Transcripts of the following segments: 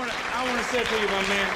I want to say to you, my man,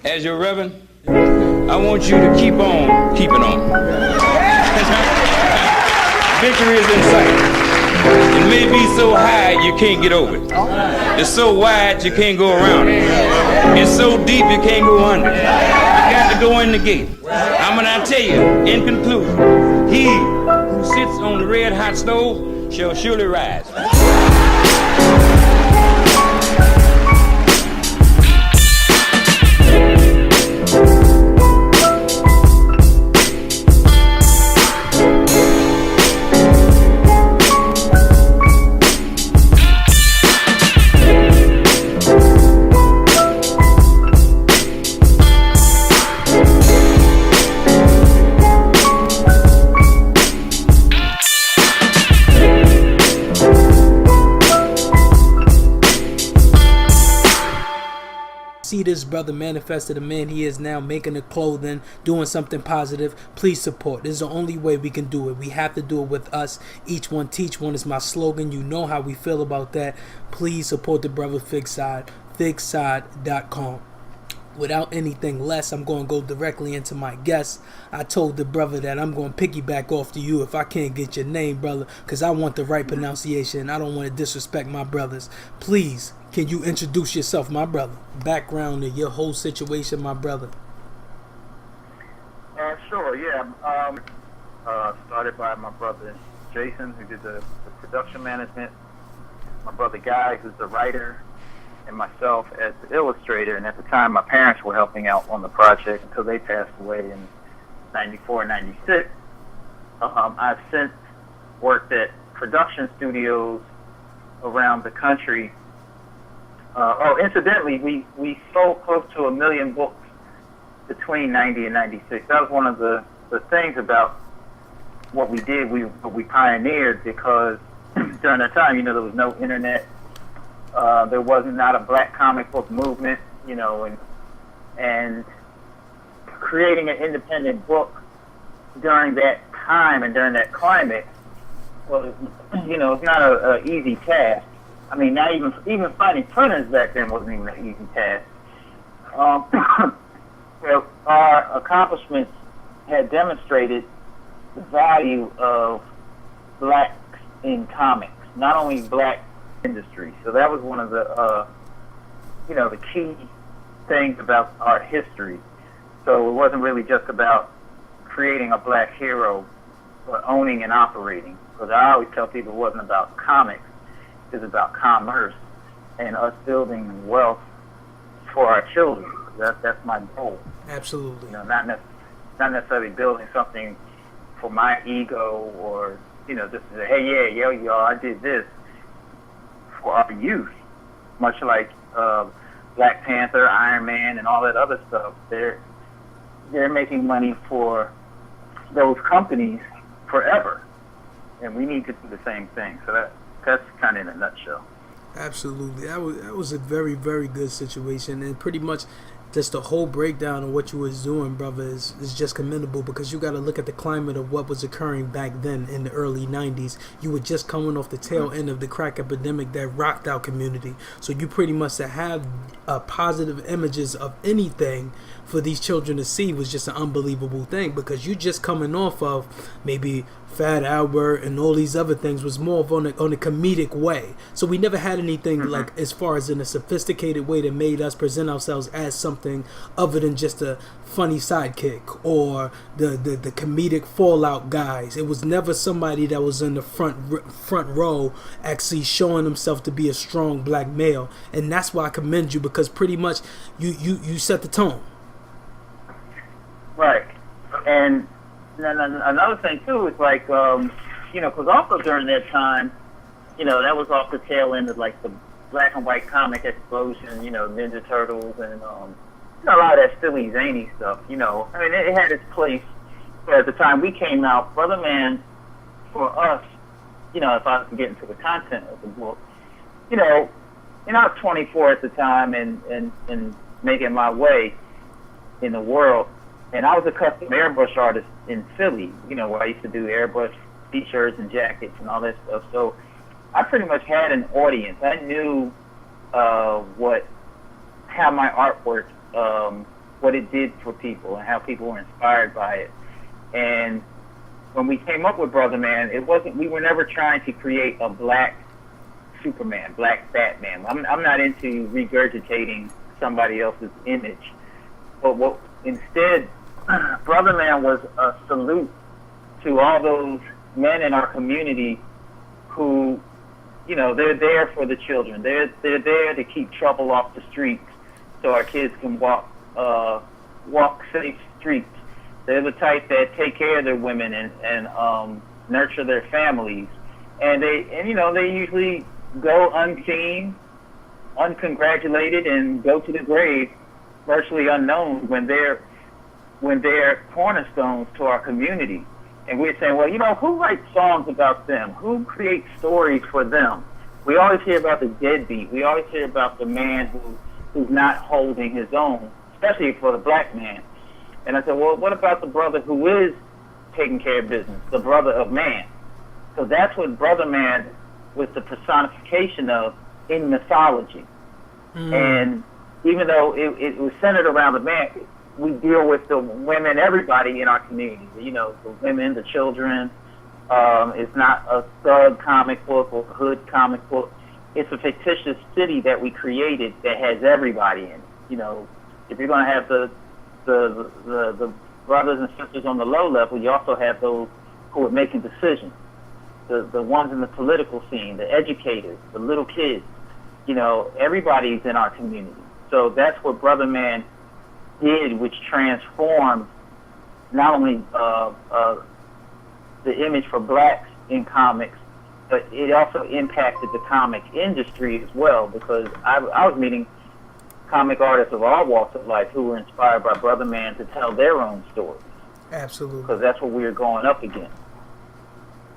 as your reverend, I want you to keep on keeping on. Victory is in sight. It may be so high you can't get over it. It's so wide you can't go around it. It's so deep you can't go under it. You got to go in the gate. I'm gonna tell you, in conclusion, he who sits on the red hot stove shall surely rise. See this brother manifested the man he is now, making the clothing, doing something positive. Please support. This is the only way we can do it. We have to do it with us. Each one teach one is my slogan. You know how we feel about that. Please support the brother Figside, figside.com. Without anything less, I'm going to go directly into my guest. I told the brother that I'm going to piggyback off to you if I can't get your name, brother, because I want the right pronunciation. I don't want to disrespect my brothers. Please, can you introduce yourself, my brother? Background of your whole situation, my brother. Sure, yeah. Started by my brother Jason, who did the production management. My brother Guy, who's the writer, and myself as the illustrator. And at the time, my parents were helping out on the project until they passed away in 94, 96. I've since worked at production studios around the country. Incidentally, we sold close to 1 million books between 90 and 96. That was one of the things about what we did. We pioneered, because during that time, there was no internet. There was not a black comic book movement, and creating an independent book during that time and during that climate was, it's not an easy task. I mean, not even finding printers back then wasn't even an easy task. Our accomplishments had demonstrated the value of blacks in comics, not only black industry. So that was one of the the key things about art history. So it wasn't really just about creating a black hero, but owning and operating. Because I always tell people it wasn't about comics, it's about commerce and us building wealth for our children. That's my goal. Absolutely. Not necessarily building something for my ego, or just to say, hey, yeah, y'all, I did this. For our youth, much like Black Panther, Iron Man, and all that other stuff, they're making money for those companies forever, and we need to do the same thing. So that's kind of in a nutshell. Absolutely, that was a very, very good situation, and pretty much just the whole breakdown of what you was doing, brother, is just commendable, because you got to look at the climate of what was occurring back then in the early 90s. You were just coming off the tail end of the crack epidemic that rocked our community. So you pretty much to have positive images of anything for these children to see was just an unbelievable thing, because you just coming off of maybe Fat Albert and all these other things was more of on a comedic way. So we never had anything like as far as in a sophisticated way that made us present ourselves as something other than just a funny sidekick or the comedic fallout guys. It was never somebody that was in the front row actually showing himself to be a strong black male. And that's why I commend you, because pretty much you set the tone. Right. And another thing too is like, because also during that time, that was off the tail end of like the black and white comic explosion, Ninja Turtles and a lot of that silly, zany stuff. I mean, it had its place. But at the time we came out, Brother Man, for us, if I was to get into the content of the book, I was 24 at the time and making my way in the world. And I was a custom airbrush artist in Philly, where I used to do airbrush t-shirts and jackets and all that stuff. So I pretty much had an audience. I knew how my artwork, what it did for people and how people were inspired by it. And when we came up with Brother Man, we were never trying to create a black Superman, black Batman. I'm not into regurgitating somebody else's image. But instead, Brother Man was a salute to all those men in our community who, they're there for the children. They're there to keep trouble off the streets so our kids can walk safe streets. They're the type that take care of their women and nurture their families. And they usually go unseen, uncongratulated, and go to the grave virtually unknown when they're cornerstones to our community. And we're saying, well, who writes songs about them? Who creates stories for them? We always hear about the deadbeat. We always hear about the man who's not holding his own, especially for the black man. And I said, well, what about the brother who is taking care of business, the brother of man? So that's what Brother Man was the personification of in mythology. And even though it was centered around the man, we deal with the women, everybody in our community, the women, the children. It's not a thug comic book or hood comic book. It's a fictitious city that we created that has everybody in it. If you're going to have the brothers and sisters on the low level, you also have those who are making decisions. The ones in the political scene, the educators, the little kids, everybody's in our community. So that's what Brother Man did, which transformed not only the image for blacks in comics, but it also impacted the comic industry as well, because I was meeting comic artists of all walks of life who were inspired by Brother Man to tell their own stories. Absolutely. Because that's what we were going up against.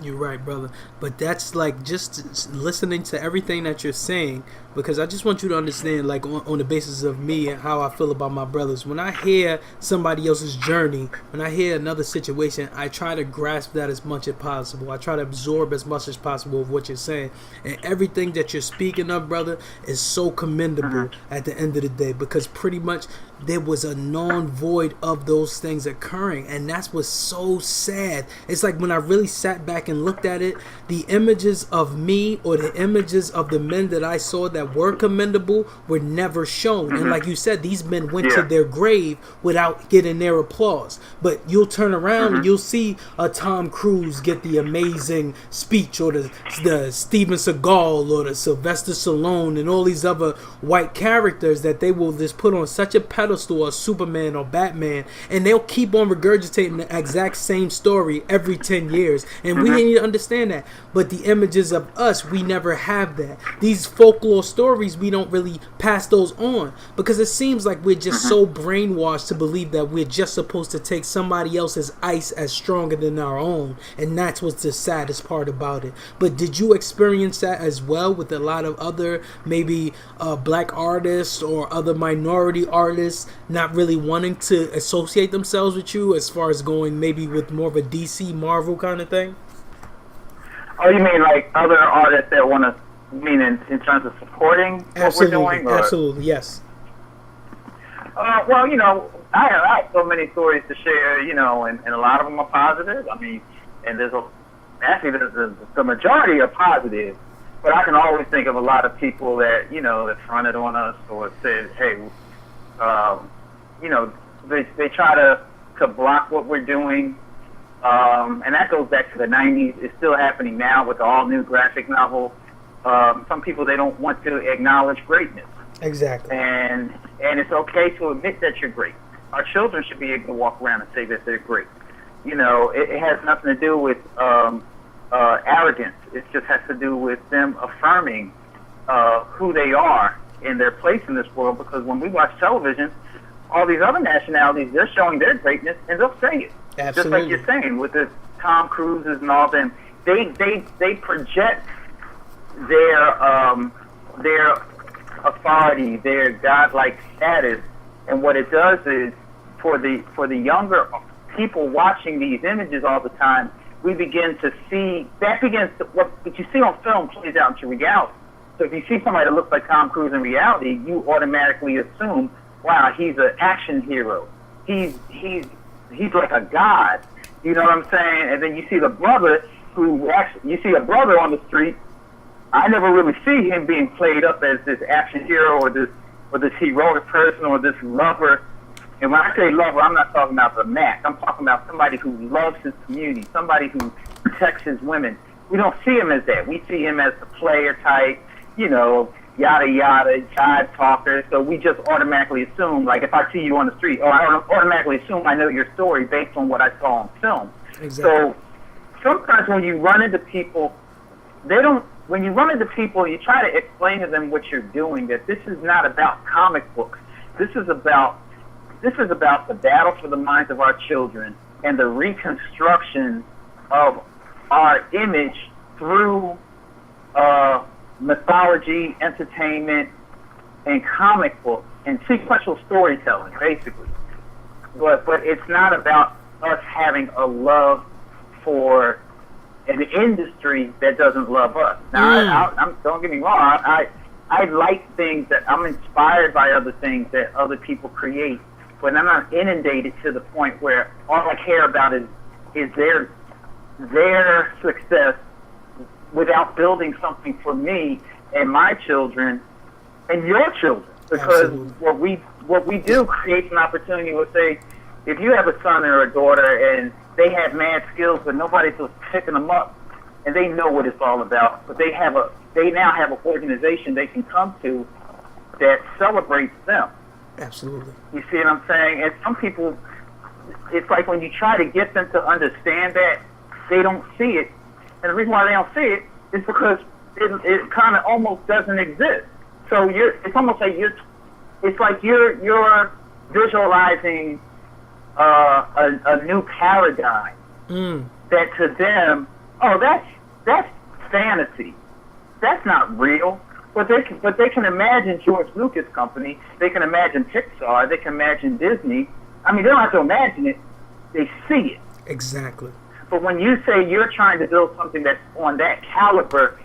You're right, brother. But that's like just listening to everything that you're saying, because I just want you to understand, like on the basis of me and how I feel about my brothers. When I hear somebody else's journey, when I hear another situation, I try to grasp that as much as possible. I try to absorb as much as possible of what you're saying. And everything that you're speaking of, brother, is so commendable at the end of the day, because pretty much there was a non-void of those things occurring, and that's what's so sad. It's like when I really sat back and looked at it, the images of me or the images of the men that I saw that were commendable were never shown. And like you said, these men went to their grave without getting their applause. But you'll turn around and you'll see a Tom Cruise get the amazing speech, or the Steven Seagal or the Sylvester Stallone and all these other white characters that they will just put on such a pedestal, or Superman or Batman, and they'll keep on regurgitating the exact same story every 10 years. And we need to understand that. But the images of us, we never have that. These folklore stories, we don't really pass those on, because it seems like we're just so brainwashed to believe that we're just supposed to take somebody else's ice as stronger than our own. And that's what's the saddest part about it. But did you experience that as well with a lot of other maybe black artists or other minority artists not really wanting to associate themselves with you, as far as going maybe with more of a DC Marvel kind of thing? Oh, you mean like other artists that want to, in terms of supporting what we're doing? Or? Absolutely, yes. Well, I have so many stories to share, and a lot of them are positive. And there's the majority are positive, but I can always think of a lot of people that, that fronted on us or said, hey, they try to block what we're doing. And that goes back to the 90s. It's still happening now with the all-new graphic novel. Some people, they don't want to acknowledge greatness. Exactly. And it's okay to admit that you're great. Our children should be able to walk around and say that they're great. It has nothing to do with arrogance. It just has to do with them affirming who they are in their place in this world. Because when we watch television, all these other nationalities, they're showing their greatness, and they'll say it. Absolutely. Just like you're saying with the Tom Cruises and all them, they project their authority, their godlike status, and what it does is for the younger people watching these images all the time, we begin to see what you see on film plays out into reality. So if you see somebody that looks like Tom Cruise in reality, you automatically assume, wow, he's an action hero. He's like a god. You know what I'm saying? And then you see the brother you see a brother on the street. I never really see him being played up as this action hero or this heroic person or this lover. And when I say lover, I'm not talking about the Mac. I'm talking about somebody who loves his community, somebody who protects his women. We don't see him as that. We see him as the player type, you know, yada yada, side talker. So we just automatically assume, like if I see you on the street, I automatically assume I know your story based on what I saw on film. Exactly. So sometimes when you run into people, when you run into people, you try to explain to them what you're doing, that this is not about comic books. This is about the battle for the minds of our children and the reconstruction of our image through mythology, entertainment, and comic books, and sequential storytelling, basically. But it's not about us having a love for an industry that doesn't love us. Now, don't get me wrong. I like things that I'm inspired by other things that other people create, but I'm not inundated to the point where all I care about is their success without building something for me and my children and your children. Because Absolutely. what we do creates an opportunity. Let's say if you have a son or a daughter and they have mad skills, but nobody's just picking them up, and they know what it's all about, but they now have an organization they can come to that celebrates them. Absolutely. You see what I'm saying? And some people, it's like when you try to get them to understand that, they don't see it. And the reason why they don't see it is because it kind of almost doesn't exist. So it's almost like you're visualizing a new paradigm that to them, that's fantasy. That's not real. But they can imagine George Lucas Company. They can imagine Pixar. They can imagine Disney. I mean, they don't have to imagine it. They see it. Exactly. But when you say you're trying to build something that's on that caliber,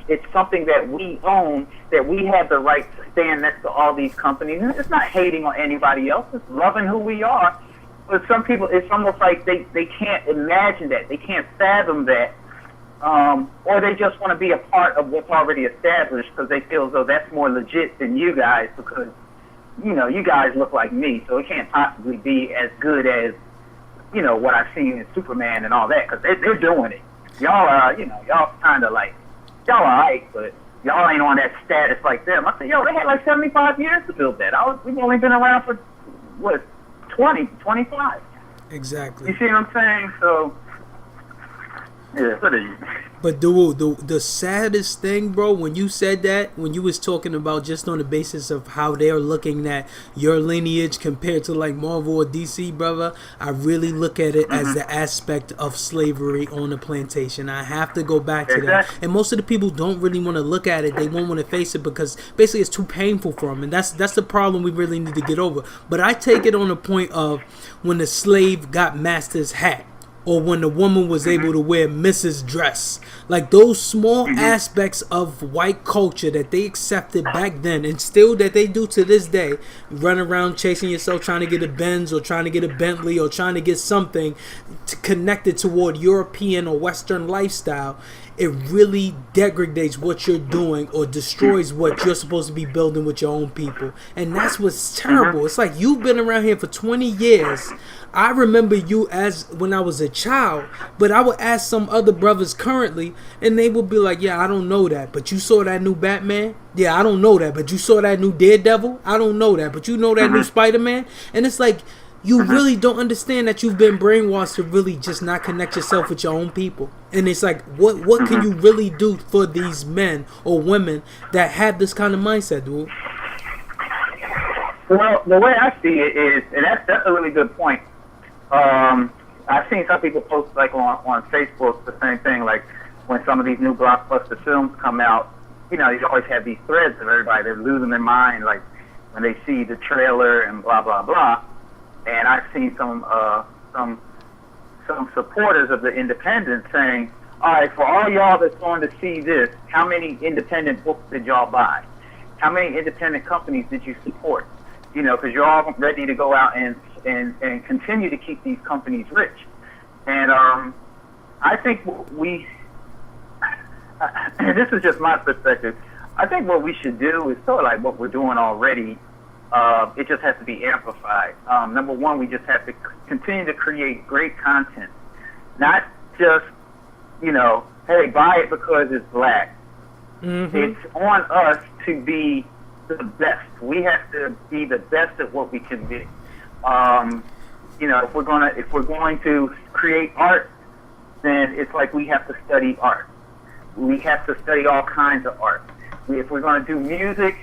it's something that we own, that we have the right to stand next to all these companies. And it's not hating on anybody else. It's loving who we are. But some people, it's almost like they can't imagine that. They can't fathom that. Or they just want to be a part of what's already established because they feel as though that's more legit than you guys because, you know, you guys look like me, so it can't possibly be as good as, you know, what I've seen in Superman and all that because they're doing it. Y'all are, you know, y'all kind of like, y'all all right, but y'all ain't on that status like them. I said, yo, they had like 75 years to build that. We've only been around for, 25. Exactly. You see what I'm saying? So, yeah, what are you? But the saddest thing, bro, when you said that, when you was talking about just on the basis of how they're looking at your lineage compared to like Marvel or DC, brother, I really look at it as the aspect of slavery on the plantation. I have to go back to that. And most of the people don't really want to look at it. They won't want to face it because basically it's too painful for them. And that's the problem we really need to get over. But I take it on the point of when the slave got master's hat. Or when the woman was able to wear Mrs. dress. Like those small aspects of white culture that they accepted back then and still that they do to this day. Run around chasing yourself trying to get a Benz or trying to get a Bentley or trying to get something connected toward European or Western lifestyle. It really degrades what you're doing or destroys what you're supposed to be building with your own people. And that's what's terrible. It's like you've been around here for 20 years. I remember you as when I was a child, but I would ask some other brothers currently, and they would be like, yeah, I don't know that, but you saw that new Batman? Yeah, I don't know that, but you saw that new Daredevil? I don't know that, but you know that new Spider-Man? And it's like, you really don't understand that you've been brainwashed to really just not connect yourself with your own people. And it's like, what can you really do for these men or women that have this kind of mindset, dude? Well, the way I see it is, and that's a really good point. I've seen some people post like on Facebook the same thing, like when some of these new blockbuster films come out, you know, you always have these threads of everybody, they're losing their mind, like when they see the trailer and blah, blah, blah. And I've seen some supporters of the independent saying, all right, for all y'all that's going to see this, how many independent books did y'all buy? How many independent companies did you support? You know, because you're all ready to go out and continue to keep these companies rich. And I think this is just my perspective, I think what we should do is sort of like what we're doing already. It just has to be amplified. Number one, we just have to continue to create great content. Not just, you know, hey, buy it because it's black. Mm-hmm. It's on us to be the best. We have to be the best at what we can be. You know, if we're going to create art, then it's like we have to study art. We have to study all kinds of art. If we're going to do music,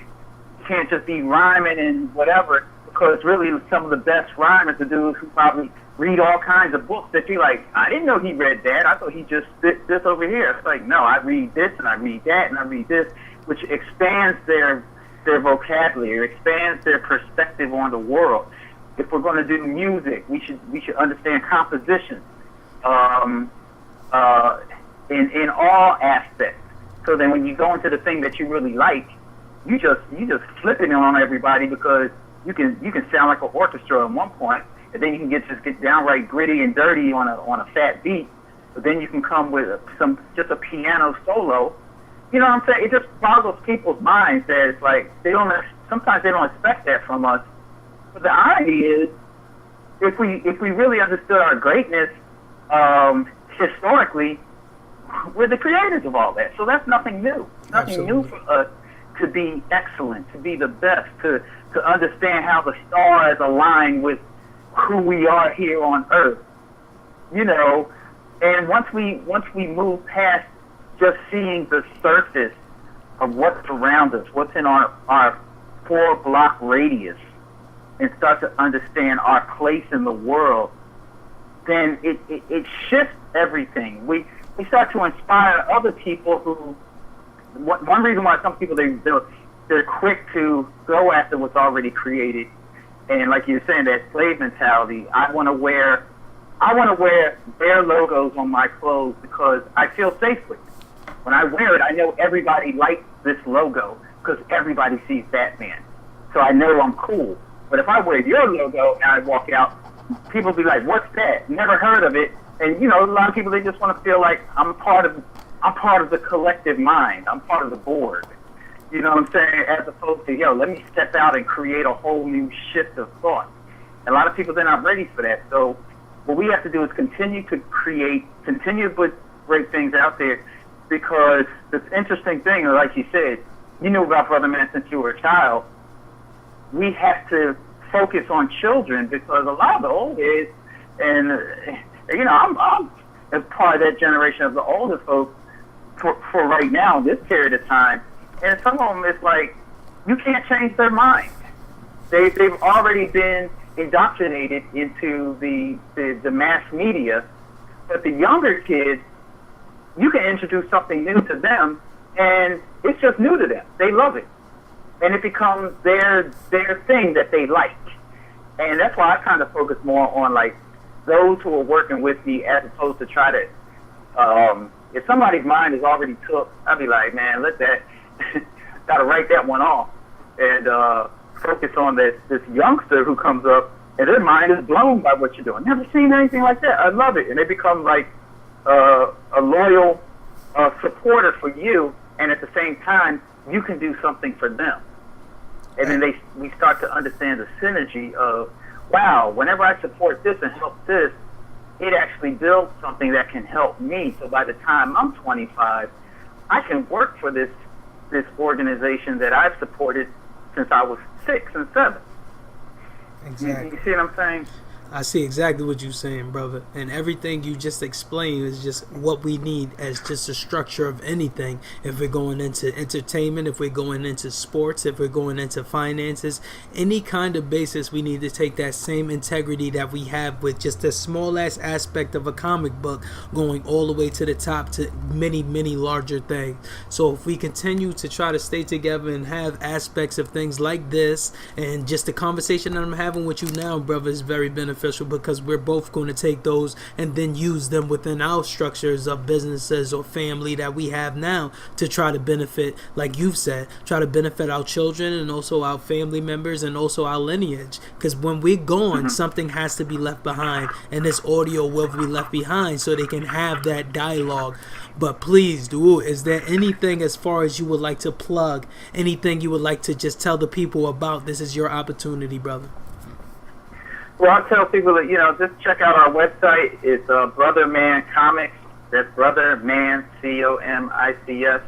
you can't just be rhyming and whatever, because really some of the best rhymers are dudes who probably read all kinds of books that you're like, I didn't know he read that. I thought he just spit this over here. It's like, no, I read this and I read that and I read this, which expands their vocabulary, expands their perspective on the world. If we're going to do music, we should understand composition in all aspects. So then when you go into the thing that you really like, you just flip it on everybody, because you can sound like an orchestra at one point, and then you can get downright gritty and dirty on a fat beat. But then you can come with just a piano solo. You know what I'm saying? It just boggles people's minds that it's like sometimes they don't expect that from us. But the irony is, if we really understood our greatness historically, we're the creators of all that. So that's nothing new. Nothing new for us to be excellent, to be the best, to understand how the stars align with who we are here on Earth. You know, and once we move past just seeing the surface of what's around us, what's in our 4-block radius, and start to understand our place in the world, then it shifts everything. We start to inspire other people who. One reason why some people they're quick to go after what's already created, and like you were saying, that slave mentality. I want to wear their logos on my clothes because I feel safe with it. When I wear it, I know everybody likes this logo because everybody sees Batman, so I know I'm cool. But if I wear your logo and I walk out, people be like, "What's that? Never heard of it." And you know, a lot of people, they just want to feel like I'm part of the collective mind. I'm part of the board. You know what I'm saying? As opposed to, let me step out and create a whole new shift of thought. And a lot of people, they're not ready for that. So what we have to do is continue to create, continue to put great things out there, because this interesting thing, like you said, you knew about Brother Man since you were a child. We have to focus on children, because a lot of the old days, and you know, I'm as part of that generation of the older folks for right now, this period of time, and some of them, it's like you can't change their mind. They've already been indoctrinated into the mass media. But the younger kids, you can introduce something new to them, and it's just new to them. They love it, and it becomes their thing that they like. And that's why I kind of focus more on like those who are working with me, as opposed to try to. If somebody's mind is already took, I'd be like, man, let that. Gotta write that one off, and focus on this youngster who comes up and their mind is blown by what you're doing. Never seen anything like that. I love it, and they become like a loyal supporter for you, and at the same time, you can do something for them. And then we start to understand the synergy of, wow, whenever I support this and help this, it actually builds something that can help me. So by the time I'm 25, I can work for this organization that I've supported since I was 6 and 7. Exactly. You see what I'm saying? I see exactly what you're saying, brother. And everything you just explained is just what we need as just a structure of anything. If we're going into entertainment, if we're going into sports, if we're going into finances, any kind of basis, we need to take that same integrity that we have with just the smallest aspect of a comic book, going all the way to the top to many, many larger things. So if we continue to try to stay together and have aspects of things like this, and just the conversation that I'm having with you now, brother, is very beneficial. beneficial because we're both going to take those and then use them within our structures of businesses or family that we have now to try to benefit, like you've said, try to benefit our children and also our family members and also our lineage. Because when we're gone, something has to be left behind, and this audio will be left behind so they can have that dialogue. But please, Dawud, is there anything as far as you would like to plug, anything you would like to just tell the people about? This is your opportunity, brother. Well, I tell people that, just check out our website. It's Brother Man Comics. That's brotherman, COMICS.com.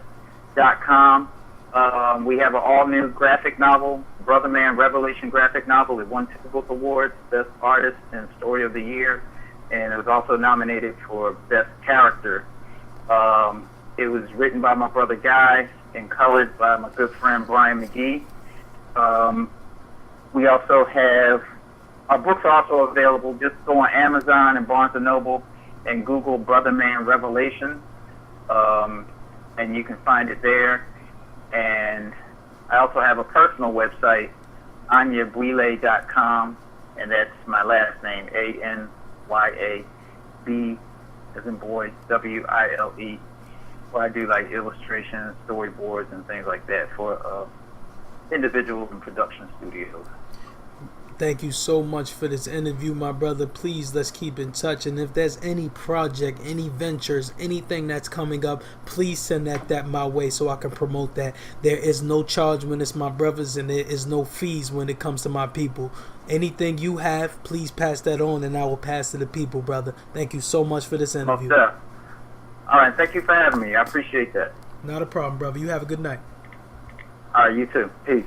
We have an all-new graphic novel, Brother Man Revelation graphic novel. It won 2 book awards, Best Artist and Story of the Year, and it was also nominated for Best Character. It was written by my brother Guy and colored by my good friend Brian McGee. We also have, our books are also available. Just go on Amazon and Barnes & Noble and Google Brother Man Revelation, and you can find it there. And I also have a personal website, Anyabwile.com, and that's my last name, ANYAB, as in boy, WILE, where I do like illustrations, storyboards, and things like that for individuals and production studios. Thank you so much for this interview, my brother. Please, let's keep in touch. And if there's any project, any ventures, anything that's coming up, please send that my way so I can promote that. There is no charge when it's my brothers, and there is no fees when it comes to my people. Anything you have, please pass that on, and I will pass to the people, brother. Thank you so much for this interview. All right, thank you for having me. I appreciate that. Not a problem, brother. You have a good night. All right, you too. Peace.